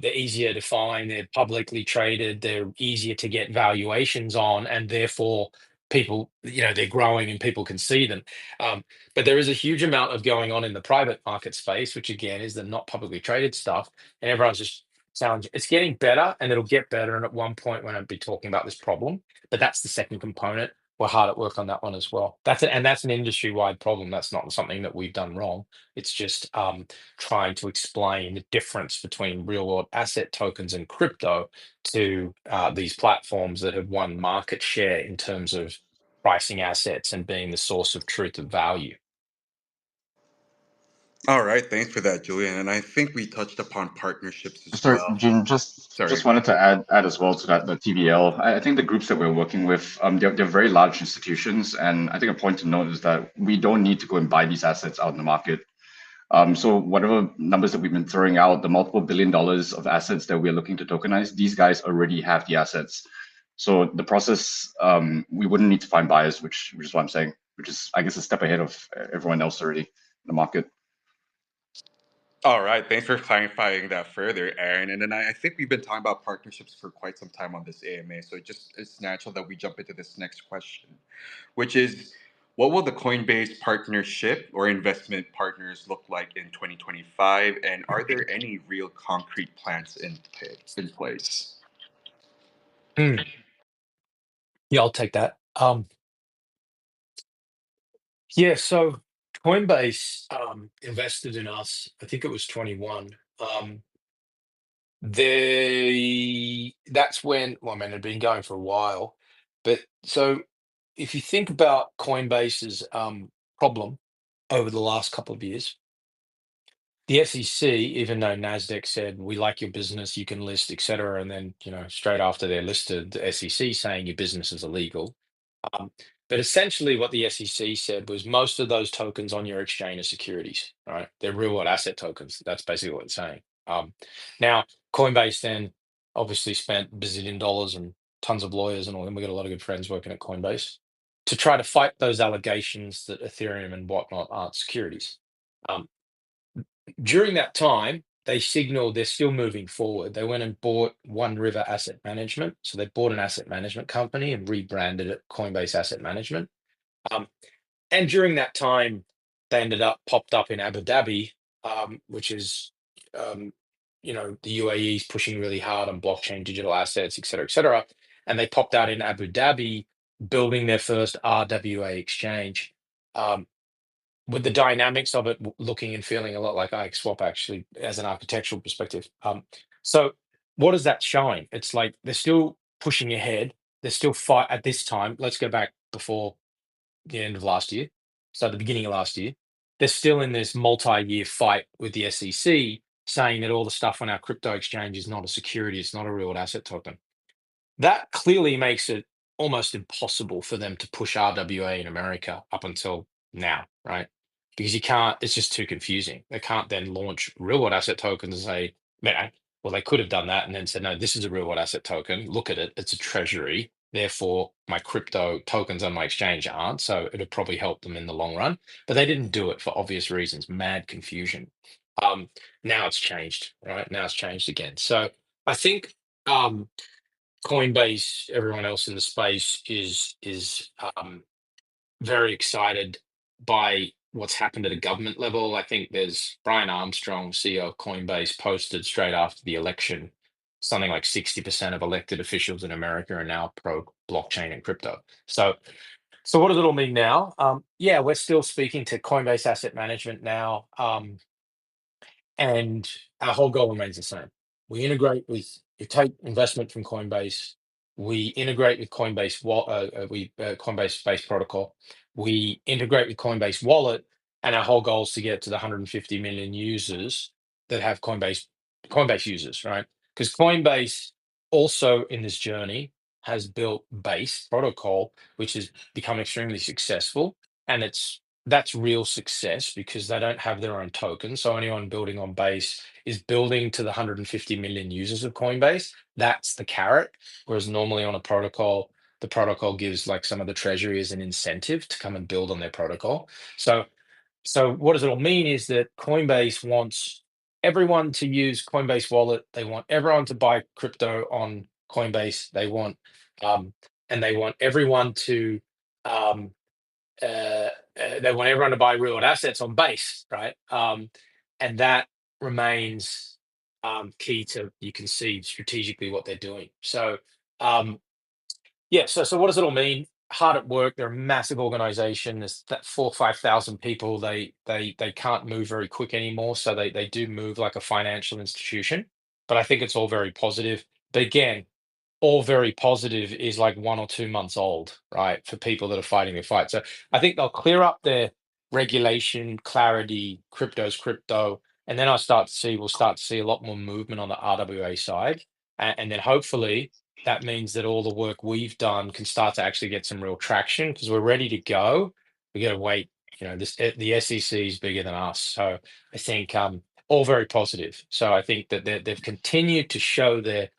A: They're easier to find, they're publicly traded, they're easier to get valuations on, and therefore people, they're growing and people can see them. But there is a huge amount of going on in the private market space, which again is the not publicly traded stuff, and everyone's just sounds it's getting better and it'll get better. And at one point, when I'll be talking about this problem, but that's the second component. We're hard at work on that one as well. That's an industry-wide problem. That's not something that we've done wrong. It's just trying to explain the difference between real world asset tokens and crypto to these platforms that have won market share in terms of pricing assets and being the source of truth of value.
B: All right, thanks for that, Julian. And I think we touched upon partnerships as
C: Sorry,
B: well.
C: Jin, just
B: Sorry.
C: wanted to add as well to that, the TVL. I think the groups that we're working with, they're very large institutions, and I think a point to note is that we don't need to go and buy these assets out in the market. So whatever numbers that we've been throwing out, the multiple $billion of assets that we're looking to tokenize, these guys already have the assets. So the process, we wouldn't need to find buyers, which is what I'm saying, which is, I guess, a step ahead of everyone else already in the market.
B: All right, thanks for clarifying that further, Aaron. And then I think we've been talking about partnerships for quite some time on this AMA, so it's natural that we jump into this next question, which is, what will the Coinbase partnership or investment partners look like in 2025, and are there any real concrete plans in place?
A: Hmm. Yeah, I'll take that. Yeah, so Coinbase invested in us. I think it was 21. That's when, well, I mean, it'd been going for a while, but so if you think about Coinbase's problem over the last couple of years, the SEC, even though Nasdaq said we like your business, you can list, etc., and then straight after they're listed, the SEC saying your business is illegal. Um, but essentially, what the SEC said was most of those tokens on your exchange are securities, right? They're real world asset tokens. That's basically what it's saying. Now, Coinbase then obviously spent $1 bazillion and tons of lawyers and all, and we got a lot of good friends working at Coinbase to try to fight those allegations that Ethereum and whatnot aren't securities. Um, During that time, they signaled they're still moving forward. They went and bought One River Asset Management. So they bought an asset management company and rebranded it Coinbase Asset Management. Um, and during that time, they ended up popped up in Abu Dhabi, which is, um, the UAE is pushing really hard on blockchain, digital assets, et cetera, et cetera. And they popped out in Abu Dhabi, building their first RWA exchange. With the dynamics of it looking and feeling a lot like IX Swap, actually, as an architectural perspective. So what is that showing? It's like they're still pushing ahead. They're still fight at this time. Let's go back before the end of last year. So the beginning of last year, they're still in this multi-year fight with the SEC, saying that all the stuff on our crypto exchange is not a security, it's not a real asset token. That clearly makes it almost impossible for them to push RWA in America up until now, right? Because you can't, it's just too confusing. They can't then launch real world asset tokens and say, man, well, they could have done that and then said, no, this is a real world asset token. Look at it, it's a treasury. Therefore, my crypto tokens on my exchange aren't. So it'll probably help them in the long run. But they didn't do it for obvious reasons, mad confusion. Now it's changed, right? Now it's changed again. So I think Coinbase, everyone else in the space is very excited by what's happened at a government level. I think there's Brian Armstrong, CEO of Coinbase, posted straight after the election something like 60% of elected officials in America are now pro blockchain and crypto. So what does it all mean now? Yeah, we're still speaking to Coinbase Asset Management now. And our whole goal remains the same. We integrate with, you take investment from Coinbase, we integrate with Coinbase-based protocol, we integrate with Coinbase Wallet, and our whole goal is to get to the 150 million users that have Coinbase users, right? Because Coinbase also in this journey has built Base protocol, which has become extremely successful, and that's real success because they don't have their own token. So anyone building on Base is building to the 150 million users of Coinbase. That's the carrot. Whereas normally on a protocol, the protocol gives like some of the treasury as an incentive to come and build on their protocol. So what does it all mean is that Coinbase wants everyone to use Coinbase Wallet. They want everyone to buy crypto on Coinbase. And they want everyone to um, they want everyone to buy real world assets on Base, right? And that remains key to, you can see strategically what they're doing. So yeah, so what does it all mean? Hard at work. They're a massive organization. There's that 4,000 or 5,000 people. They can't move very quick anymore. So they do move like a financial institution. But I think it's all very positive. But again, all very positive is like 1 or 2 months old, right? For people that are fighting the fight. So I think they'll clear up their regulation, clarity, crypto's crypto, and then we'll start to see a lot more movement on the RWA side. And then hopefully that means that all the work we've done can start to actually get some real traction because we're ready to go. We got to wait. The SEC is bigger than us. So I think all very positive. So I think that they've continued to show their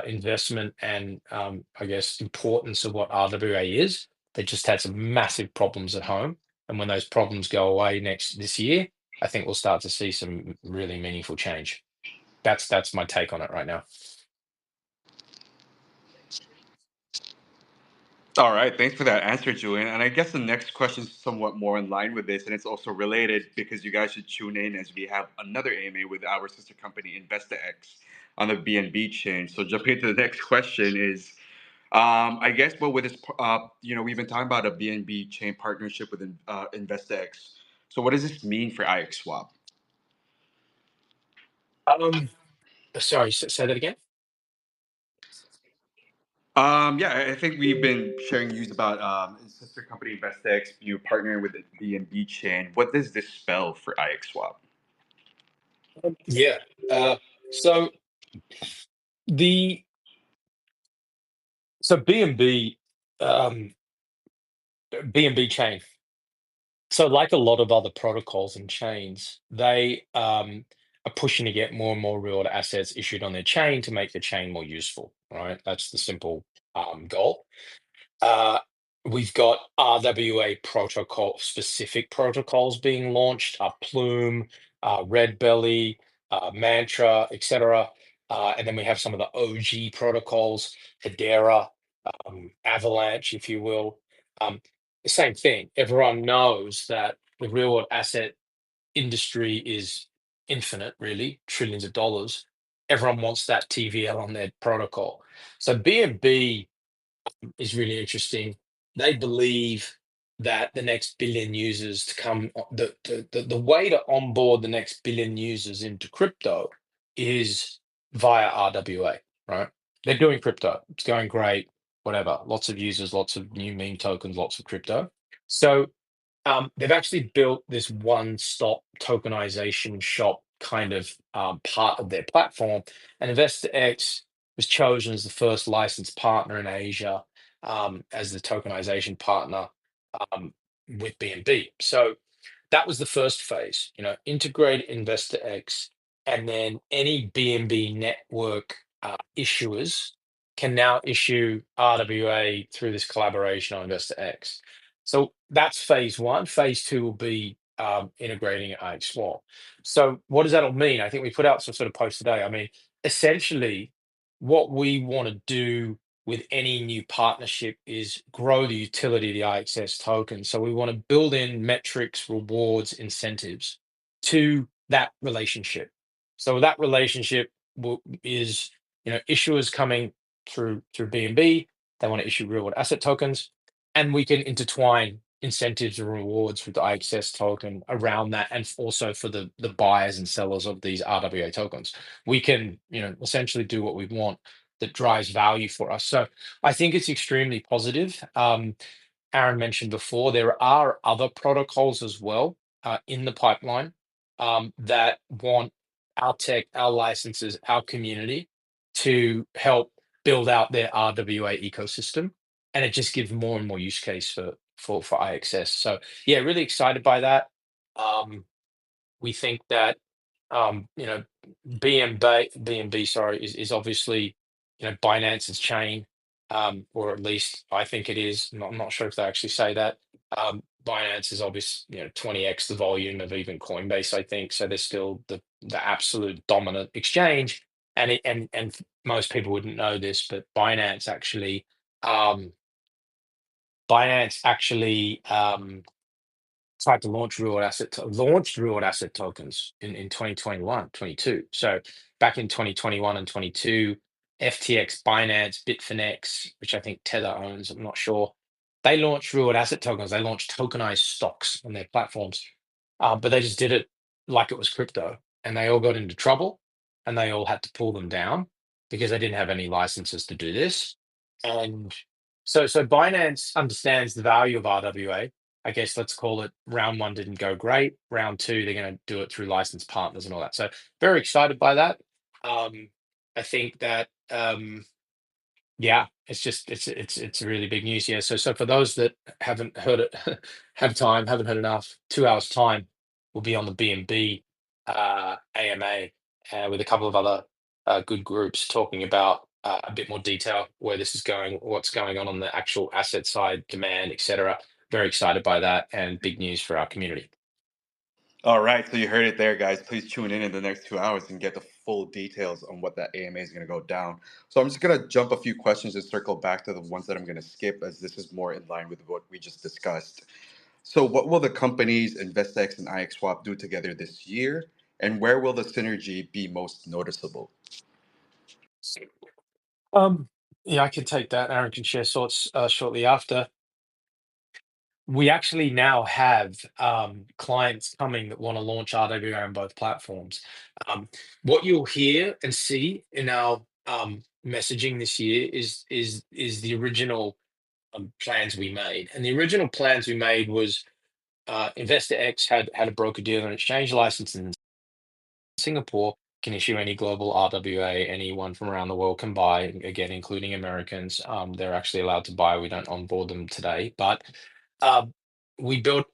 A: investment and I guess importance of what RWA is. They just had some massive problems at home, and when those problems go away this year, I think we'll start to see some really meaningful change. That's my take on it right now.
B: All right, thanks for that answer, Julian. And I guess the next question is somewhat more in line with this, and it's also related because you guys should tune in as we have another AMA with our sister company InvestaX on the BNB chain. So jumping into the next question is, I guess, well, with this, we've been talking about a BNB chain partnership with InvestaX. So what does this mean for IX Swap?
A: Sorry, say that again.
B: Yeah, I think we've been sharing news about sister company InvestX, you partnering with the BNB chain. What does this spell for IX Swap?
A: Yeah. So the so BNB BNB chain. So like a lot of other protocols and chains, they are pushing to get more and more real world assets issued on their chain to make the chain more useful. Right. That's the simple goal. Uh, We've got RWA protocol specific protocols being launched, Plume, Red Belly, Mantra, etc. And then we have some of the OG protocols, Hedera, Avalanche, if you will. The same thing. Everyone knows that the real world asset industry is infinite, really, trillions of dollars. Everyone wants that TVL on their protocol. So BNB is really interesting. They believe that the next billion users to come, the way to onboard the next billion users into crypto is via RWA, right? They're doing crypto. It's going great, whatever. Lots of users, lots of new meme tokens, lots of crypto. So they've actually built this one-stop tokenization shop kind of part of their platform, and InvestorX was chosen as the first licensed partner in Asia as the tokenization partner um, with BNB. So that was the first phase, integrate InvestorX, and then any BNB network issuers can now issue RWA through this collaboration on InvestorX. So that's phase one. Phase two will be integrating IXSwap. So what does that all mean? I think we put out some sort of post today. I mean, essentially, what we want to do with any new partnership is grow the utility of the IXS token. So we want to build in metrics, rewards, incentives to that relationship. So that relationship is, issuers coming through BNB. They want to issue real world asset tokens, and we can intertwine incentives and rewards with the IXS token around that, and also for the buyers and sellers of these RWA tokens. We can, essentially do what we want that drives value for us. So I think it's extremely positive. Aaron mentioned before, there are other protocols as well in the pipeline that want our tech, our licenses, our community to help build out their RWA ecosystem, and it just gives more and more use case for IXS. So yeah, really excited by that. We think that BNB, sorry, is obviously Binance's chain, or at least I think it is. I'm not sure if they actually say that. Binance is obviously 20x the volume of even Coinbase, I think. So they're still the absolute dominant exchange, and most people wouldn't know this, but um, Binance actually tried to launched real world asset tokens in 2021, 22. So back in 2021 and 22, FTX, Binance, Bitfinex, which I think Tether owns, I'm not sure, they launched real world asset tokens. They launched tokenized stocks on their platforms, but they just did it like it was crypto, and they all got into trouble, and they all had to pull them down because they didn't have any licenses to do this. And so Binance understands the value of RWA. I guess let's call it round one didn't go great. Round two, they're going to do it through licensed partners and all that. So very excited by that. I think that yeah, it's really big news. Yeah. So for those that haven't heard it, haven't heard enough, 2 hours time, we'll be on the BNB AMA with a couple of other good groups talking about a bit more detail where this is going, what's going on the actual asset side, demand, etc. Very excited by that, and big news for our community.
B: All right, so you heard it there, guys. Please tune in the next 2 hours and get the full details on what that AMA is going to go down. So I'm just going to jump a few questions and circle back to the ones that I'm going to skip, as this is more in line with what we just discussed. So what will the companies InvestX and IXSwap do together this year, and where will the synergy be most noticeable?
A: Um, yeah, I can take that. Aaron can share thoughts shortly after. We actually now have clients coming that want to launch RWA on both platforms. What you'll hear and see in our messaging this year is the original plans we made. And the original plans we made was InvestorX had a broker dealer and exchange license in Singapore, can issue any global RWA. Anyone from around the world can buy, again, including Americans. They're actually allowed to buy. We don't onboard them today, but we built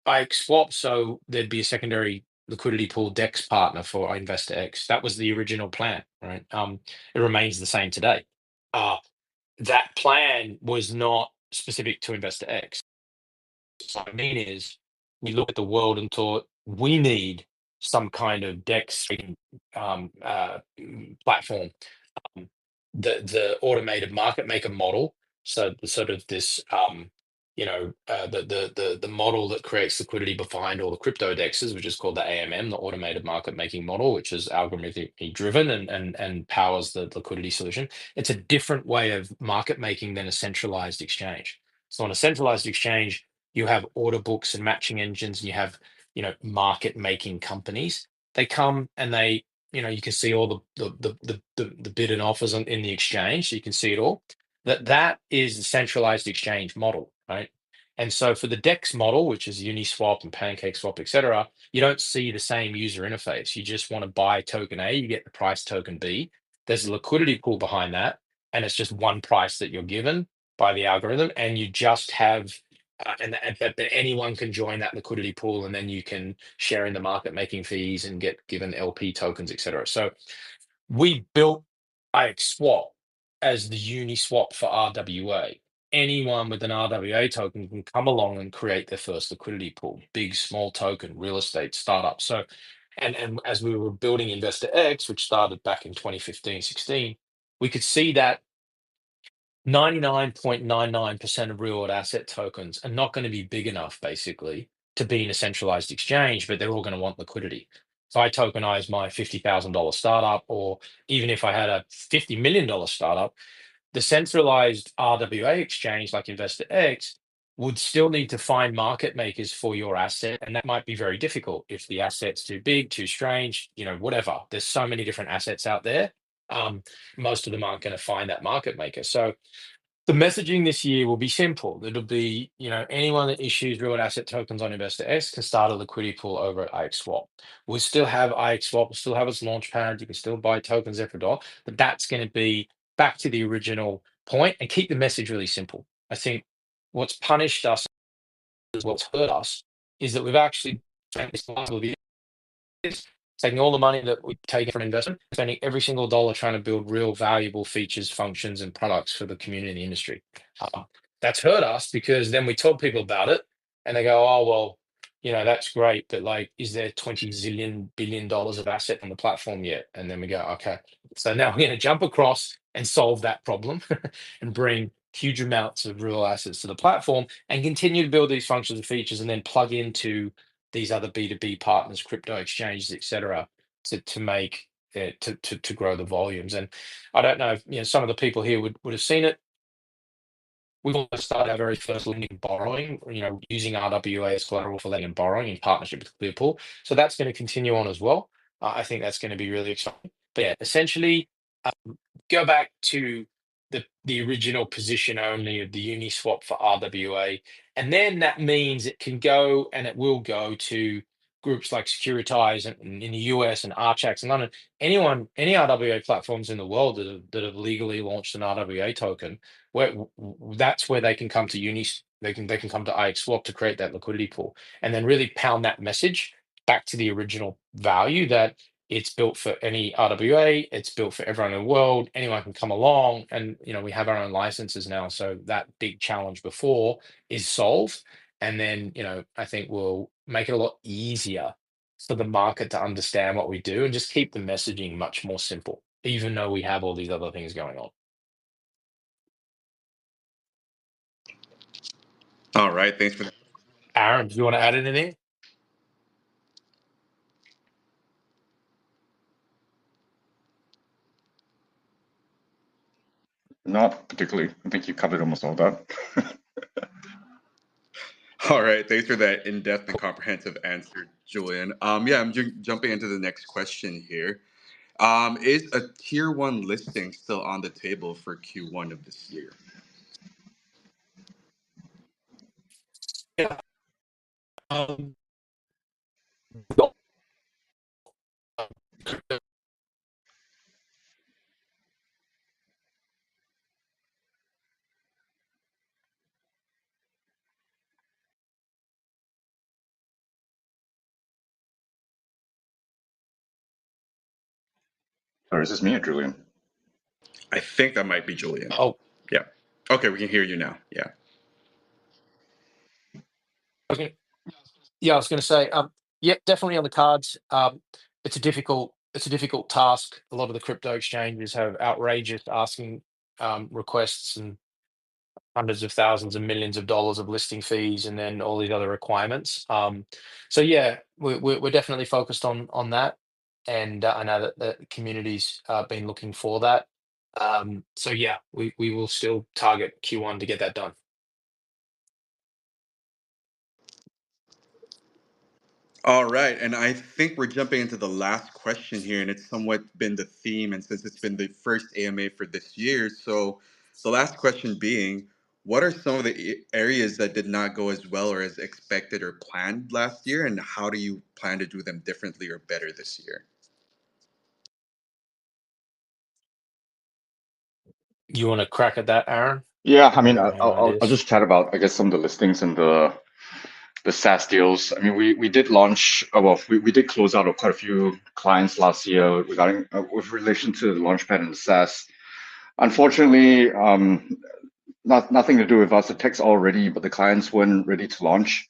A: IXSwap, so there'd be a secondary liquidity pool DEX partner for InvestorX. That was the original plan, right? It remains the same today. That plan was not specific to Investor X. What I mean is, we look at the world and thought we need some kind of DEX platform, the automated market maker model. So the sort of this, the model that creates liquidity behind all the crypto dexes, which is called the AMM, the automated market making model, which is algorithmically driven and powers the liquidity solution. It's a different way of market making than a centralized exchange. So on a centralized exchange, you have order books and matching engines, and you have market making companies. They come and they you can see all the bid and offers in the exchange, so you can see it all. That is the centralized exchange model, right? And so for the DEX model, which is Uniswap and PancakeSwap, etc., you don't see the same user interface. You just want to buy token A, you get the price token B. There's a liquidity pool behind that, and it's just one price that you're given by the algorithm, and you just have but anyone can join that liquidity pool, and then you can share in the market making fees and get given LP tokens, etc. So we built IXSwap as the Uniswap for RWA. Anyone with an RWA token can come along and create their first liquidity pool, big, small token, real estate, startup. So, and as we were building Investor X, which started back in 2015, 16, we could see that 99.99% of real world asset tokens are not going to be big enough, basically, to be in a centralized exchange, but they're all going to want liquidity. So I tokenize my $50,000 startup, or even if I had a $50 million startup, the centralized RWA exchange like Investor X would still need to find market makers for your asset. And that might be very difficult if the asset's too big, too strange, whatever. There's so many different assets out there. Most of them aren't going to find that market maker. So the messaging this year will be simple. It'll be, anyone that issues real asset tokens on Investor X can start a liquidity pool over at IXSwap. We'll still have IXSwap, we'll still have its launch pad. You can still buy tokens there for $1, but that's going to be back to the original point and keep the message really simple. I think what's punished us, as what's hurt us, is that we've actually spent this last couple of years taking all the money that we've taken from investment, spending every single dollar trying to build real valuable features, functions, and products for the community and the industry. That's hurt us because then we tell people about it and they go, oh, well, that's great, but like, is there 20 zillion billion dollars of asset on the platform yet? And then we go, okay, so now we're going to jump across and solve that problem and bring huge amounts of real assets to the platform and continue to build these functions and features and then plug into these other B2B partners, crypto exchanges, etc., to make it to grow the volumes. And I don't know if some of the people here would have seen it. We've also started our very first lending and borrowing, using RWA as collateral for lending and borrowing in partnership with Clearpool. So that's going to continue on as well. I think that's going to be really exciting. But yeah, essentially, go back to the original position only of the Uniswap for RWA. And then that means it can go and it will go to groups like Securitize in the US and Archax in London. Any RWA platforms in the world that have legally launched an RWA token, that's where they can come to they can come to IXSwap to create that liquidity pool and then really pound that message back to the original value that it's built for any RWA, it's built for everyone in the world, anyone can come along, and we have our own licenses now, so that big challenge before is solved. And then I think we'll make it a lot easier for the market to understand what we do and just keep the messaging much more simple, even though we have all these other things going on.
B: All right, thanks for that.
A: Aaron, do you want to add anything?
C: Not particularly. I think you covered almost all that.
B: All right, thanks for that in-depth and comprehensive answer, Julian. Yeah, I'm jumping into the next question here. Is a tier 1 listing still on the table for Q1 of this year?
A: Yeah.
C: Or is this me or Julian?
B: I think that might be Julian.
A: Oh,
B: Yeah. Okay, we can hear you now. Yeah.
A: Yeah, I was going to say, yeah, definitely on the cards. It's a difficult task. A lot of the crypto exchanges have outrageous asking requests and hundreds of thousands and millions of dollars of listing fees, and then all these other requirements. So yeah, we're definitely focused on that, and I know that the community's been looking for that. So yeah, we will still target Q1 to get that done.
B: All right, and I think we're jumping into the last question here, and it's somewhat been the theme, and since it's been the first AMA for this year, so the last question being, what are some of the areas that did not go as well or as expected or planned last year, and how do you plan to do them differently or better this year?
A: You want to crack at that, Aaron?
C: Yeah, I mean,
A: You got any
C: I'll
A: ideas?
C: just chat about, I guess, some of the listings and the SaaS deals. I mean, we did launch, well, we did close out quite a few clients last year regarding with relation to the Launchpad and the SaaS. Unfortunately, nothing to do with us. The tech's all ready, but the clients weren't ready to launch.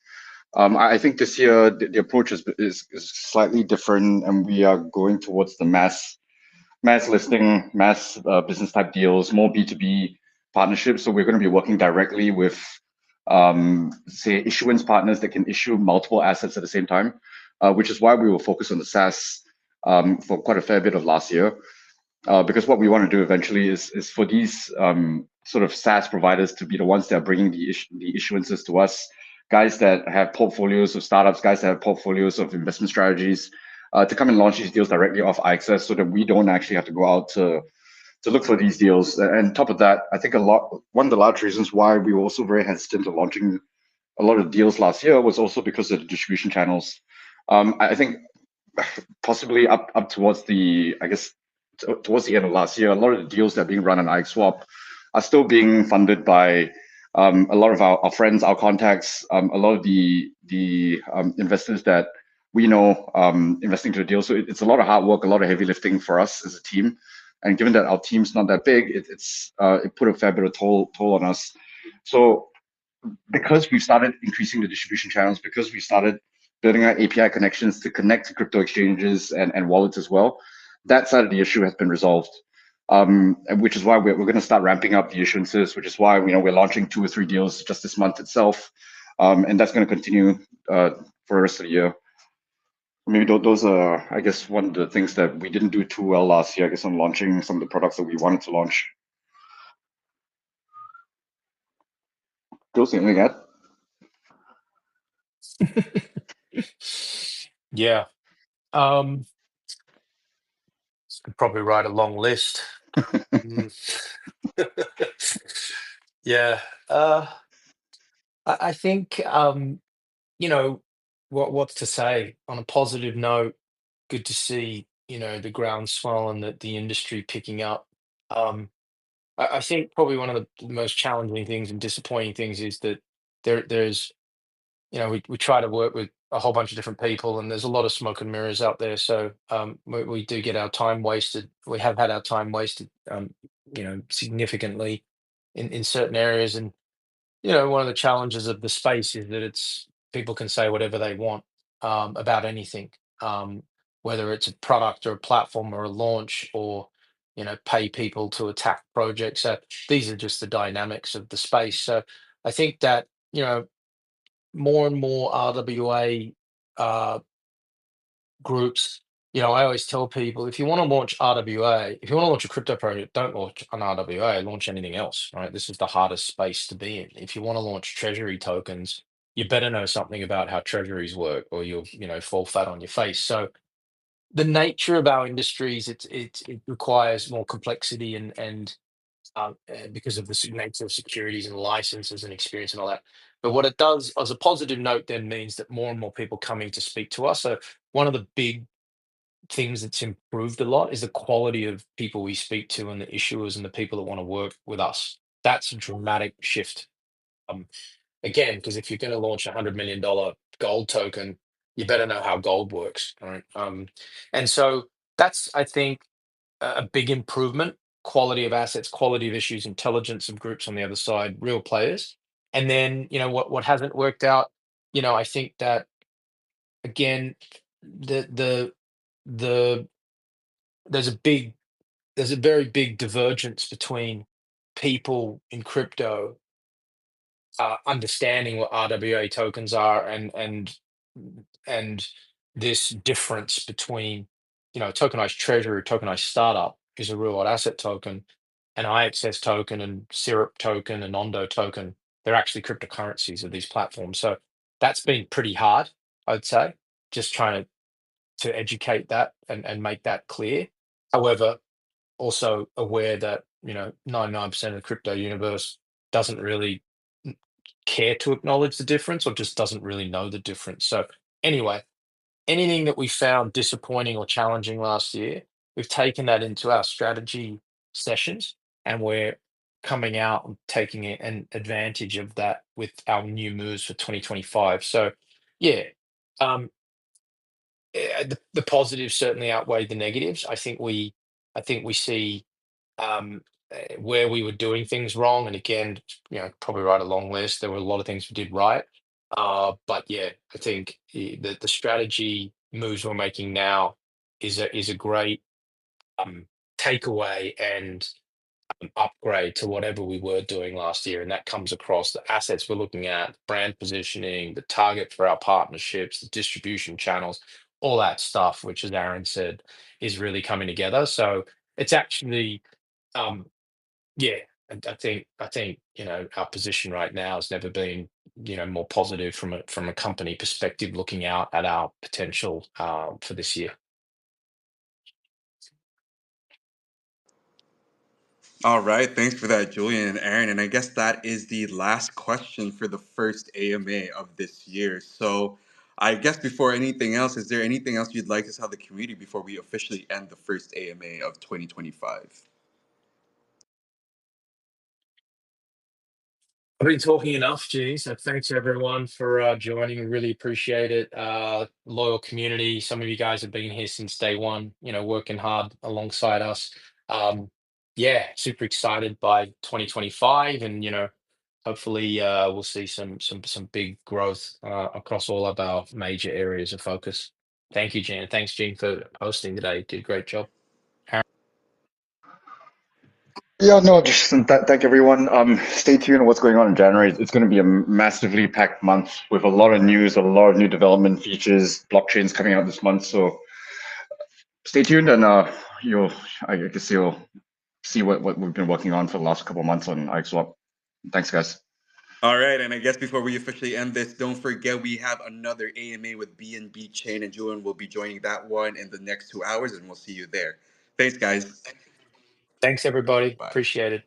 C: I think this year the approach is slightly different, and we are going towards the mass listing, mass business type deals, more B2B partnerships. So we're going to be working directly with, say, issuance partners that can issue multiple assets at the same time, which is why we will focus on the SaaS for quite a fair bit of last year. Because what we want to do eventually is for these sort of SaaS providers to be the ones that are bringing the issuances to us, guys that have portfolios of startups, guys that have portfolios of investment strategies, to come and launch these deals directly off IXS, so that we don't actually have to go out to look for these deals. And on top of that, I think one of the large reasons why we were also very hesitant to launching a lot of deals last year was also because of the distribution channels. I think possibly up towards the, I guess, towards the end of last year, a lot of the deals that are being run on IXSwap are still being funded by a lot of our friends, our contacts, a lot of the investors that we know investing to the deal. So it's a lot of hard work, a lot of heavy lifting for us as a team. And given that our team's not that big, it put a fair bit of toll on us. So because we've started increasing the distribution channels, because we started building out API connections to connect to crypto exchanges and wallets as well, that side of the issue has been resolved. Which is why we're going to start ramping up the issuances, which is why we're launching 2 or 3 deals just this month itself, and that's going to continue for the rest of the year. Maybe those are, I guess, one of the things that we didn't do too well last year, I guess, on launching some of the products that we wanted to launch. Josie, anything to add?
A: Yeah. Could probably write a long list. Mm. Yeah. I think what to say on a positive note. Good to see the groundswell and the industry picking up. I think probably one of the most challenging things and disappointing things is that there's we try to work with a whole bunch of different people, and there's a lot of smoke and mirrors out there. So we do get our time wasted. We have had our time wasted, significantly in certain areas. And one of the challenges of the space is that it's people can say whatever they want about anything, whether it's a product or a platform or a launch, or pay people to attack projects. So these are just the dynamics of the space. So I think that more and more RWA groups. I always tell people, if you want to launch RWA, if you want to launch a crypto project, don't launch an RWA, launch anything else, right? This is the hardest space to be in. If you want to launch treasury tokens, you better know something about how treasuries work, or you'll, fall flat on your face. So the nature of our industries, it requires more complexity and because of the nature of securities and licenses and experience and all that. But what it does, as a positive note, then means that more and more people coming to speak to us. So one of the big things that's improved a lot is the quality of people we speak to, and the issuers and the people that want to work with us. That's a dramatic shift. Um, Again, because if you're going to launch $100 million gold token, you better know how gold works, right? And so that's, I think, a big improvement. Quality of assets, quality of issues, intelligence of groups on the other side, real players. And then what hasn't worked out. I think that again, the there's a very big divergence between people in crypto understanding what RWA tokens are and this difference between tokenized treasury, tokenized startup is a real world asset token, and IXS token and Syrup token and Ondo token, they're actually cryptocurrencies of these platforms. So that's been pretty hard, I'd say, just trying to educate that and make that clear. However, also aware that 99% of the crypto universe doesn't really care to acknowledge the difference or just doesn't really know the difference. So anyway, anything that we found disappointing or challenging last year, we've taken that into our strategy sessions, and we're coming out and taking an advantage of that with our new moves for 2025. So yeah, um, the positives certainly outweigh the negatives. I think we see where we were doing things wrong, and again, probably write a long list. There were a lot of things we did right, but yeah, I think the strategy moves we're making now is a great takeaway and upgrade to whatever we were doing last year, and that comes across the assets we're looking at, brand positioning, the target for our partnerships, the distribution channels, all that stuff, which, as Aaron said, is really coming together. So it's actually, um, yeah, I think our position right now has never been more positive from a company perspective, looking out at our potential for this year.
B: All right, thanks for that, Julian and Aaron. And I guess that is the last question for the first AMA of this year. So I guess before anything else, is there anything else you'd like to tell the community before we officially end the first AMA of 2025?
A: I've been talking enough, G. So thanks everyone for joining. We really appreciate it. Loyal community. Some of you guys have been here since day one. Working hard alongside us. Yeah, super excited by 2025, and hopefully we'll see some big growth across all of our major areas of focus. Thank you, Gene. Thanks, Gene, for hosting today. You did a great job.
C: Yeah, no, just thank everyone. Stay tuned on what's going on in January. It's going to be a massively packed month with a lot of news, a lot of new development features, blockchains coming out this month. So stay tuned, and I guess you'll see what we've been working on for the last couple of months on IXSwap. Thanks, guys.
B: All right, and I guess before we officially end this, don't forget we have another AMA with BNB Chain, and Julian will be joining that one in the next 2 hours, and we'll see you there. Thanks, guys.
A: Thanks, everybody.
B: Bye.
A: Appreciate it.